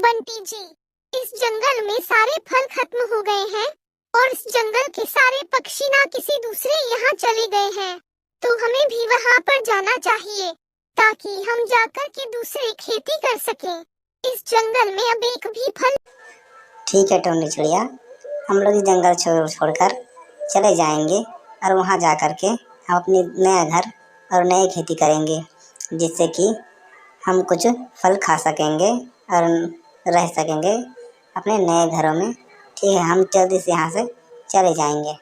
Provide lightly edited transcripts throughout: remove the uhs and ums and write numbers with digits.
बंटी जी, इस जंगल में सारे फल खत्म हो गए हैं और इस जंगल के सारे पक्षी ना किसी दूसरे यहाँ चले गए हैं, तो हमें भी वहाँ पर जाना चाहिए ताकि हम जाकर के दूसरे खेती कर सकें। इस जंगल में अब एक भी फल। ठीक है टोनी चिड़िया, हम लोग इस जंगल छोड़कर चले जाएंगे और वहाँ जा कर के हम अपनी नया घर और नई खेती करेंगे, जिससे कि हम कुछ फल खा सकेंगे और रह सकेंगे अपने नए घरों में। ठीक है, हम जल्दी से यहाँ से चले जाएंगे।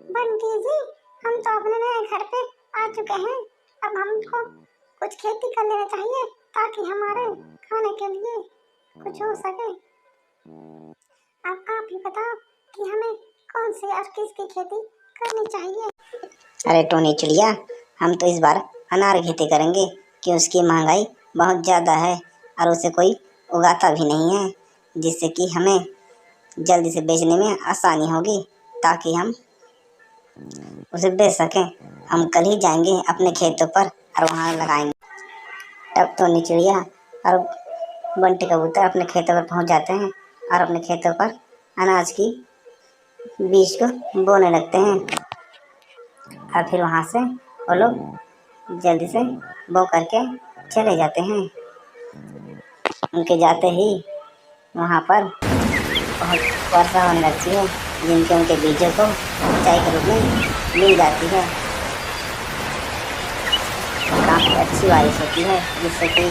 बंटी जी, हम तो अपने नए घर पे आ चुके हैं। अब हमको कुछ खेती कर लेना चाहिए ताकि हमारे खाने के लिए कुछ हो सके। अब आप ही बताओ कि हमें कौन सी और किसकी खेती करनी चाहिए। अरे टोनी चिड़िया, हम तो इस बार अनार खेती करेंगे कि उसकी महंगाई बहुत ज़्यादा है और उसे कोई उगाता भी नहीं है, जिससे कि हमें जल्दी से बेचने में आसानी होगी ताकि हम उसे बेच सकें। हम कल ही जाएंगे अपने खेतों पर और वहाँ लगाएंगे। तब टोनी चिड़िया और बंटी कबूतर अपने खेतों पर पहुँच जाते हैं और अपने खेतों पर अनाज की बीज को बोने लगते हैं और फिर वहाँ से वो लोग जल्दी से बो करके चले जाते हैं। उनके जाते ही वहाँ पर बहुत वर्षा होने लगती है, जिनके उनके बीजों को सिंचाई के रूप में मिल जाती है। काफ़ी अच्छी बारिश होती है, जिससे कि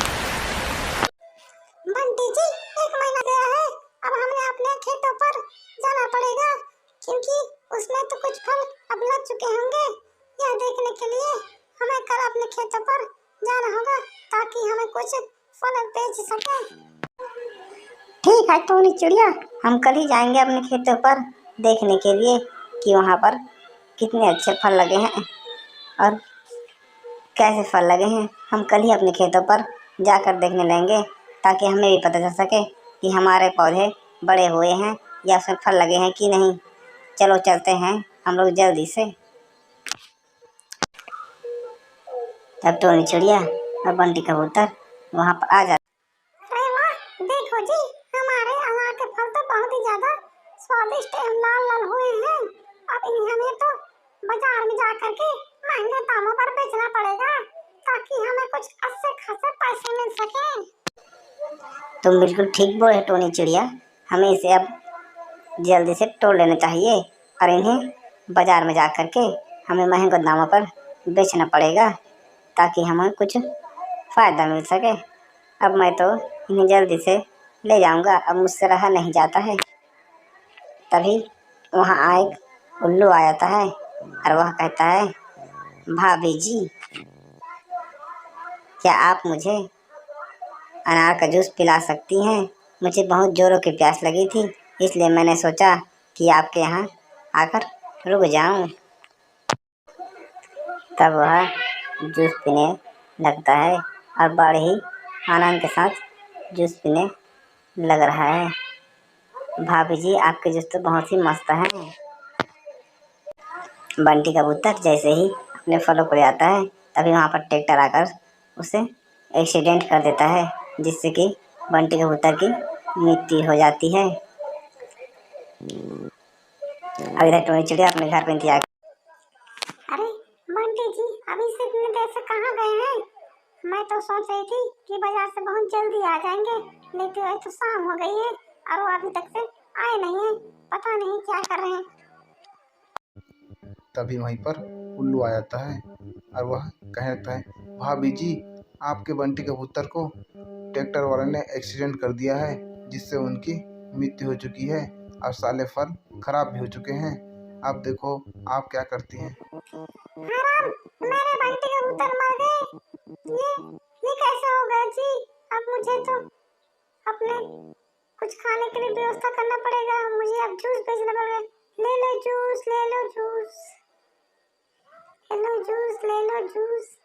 बंटी जी, 1 महीना गया है, अब हमें अपने खेतों पर जाना पड़ेगा क्योंकि उसमें तो कुछ फल अब लग चुके होंगे। यह देखने के लिए हमें कल अपने खेतों पर जाना होगा ताकि हमें कुछ फल बेच सके। ठीक है टोनी चिड़िया, हम कल ही जाएंगे अपने खेतों पर देखने के लिए कि वहाँ पर कितने अच्छे फल लगे हैं और कैसे फल लगे हैं। हम कल ही अपने खेतों पर जाकर देखने लेंगे ताकि हमें भी पता चल सके कि हमारे पौधे बड़े हुए हैं या उसमें फल लगे हैं कि नहीं। चलो चलते हैं हम लोग जल्दी से। तब टोनी चिड़िया और बंटी कबूतर वहाँ पर आ जाते। अरे वाह, देखो जी, हमारे अनार के फल तो बहुत ही ज्यादा स्वादिष्ट एवं लाल लाल हुए हैं। अब इन्हें हमें तो बाजार में जाकर के महंगे दामों पर बेचना पड़ेगा ताकि हमें कुछ अच्छे खासे पैसे मिल सके। तुम बिल्कुल ठीक बोले टोनी चिड़िया, हमें इसे अब जल्दी से तोड़ लेना चाहिए और इन्हें बाजार में जा कर के हमें महंगे दामों पर बेचना पड़ेगा ताकि हमें कुछ फ़ायदा मिल सके। अब मैं तो इन्हें जल्दी से ले जाऊंगा, अब मुझसे रहा नहीं जाता है। तभी वहाँ एक उल्लू आ जाता है और वह कहता है, भाभी जी, क्या आप मुझे अनार का जूस पिला सकती हैं? मुझे बहुत ज़ोरों की प्यास लगी थी, इसलिए मैंने सोचा कि आपके यहाँ आकर रुक जाऊं। तब वह जूस पीने लगता है और बड़े ही आनंद के साथ जूस पीने लग रहा है। भाभी जी, आपके जूस तो बहुत ही मस्त है। बंटी कबूतर जैसे ही अपने फलों को ले आता है, तभी वहाँ पर ट्रैक्टर आकर उसे एक्सीडेंट कर देता है, जिससे कि बंटी कबूतर की मृत्यु हो जाती है। अब इधर टोनी चिड़िया अपने घर पर इंतजार। अरे बंटी जी, अभी से इतनी देर से कहाँ गए हैं? मैं तो सोच रही थी कि बाजार से बहुत जल्दी आ जाएंगे, लेकिन आज तो शाम हो गई है और वो अभी तक से आए नहीं है। पता नहीं क्या कर रहे हैं। तभी वहीं पर उल्लू आ जाता है और वह कहने लगता है, भाभी जी, आपके बंटी कबूतर को ट्रैक्टर वाले ने एक्सीडेंट कर दिया है, जिससे उनकी मृत्यु हो चुकी है और सारे फल खराब भी हो चुके हैं। आप देखो, आप क्या करती हैं? हराम, मेरे बंटी कबूतर मर गए। ये कैसे हो गया जी? अब मुझे तो अपने कुछ खाने के लिए व्यवस्था करना पड़ेगा। मुझे अब जूस बेचना पड़ेगा। ले लो जूस, ले लो जूस, ले लो जूस, ले लो जूस।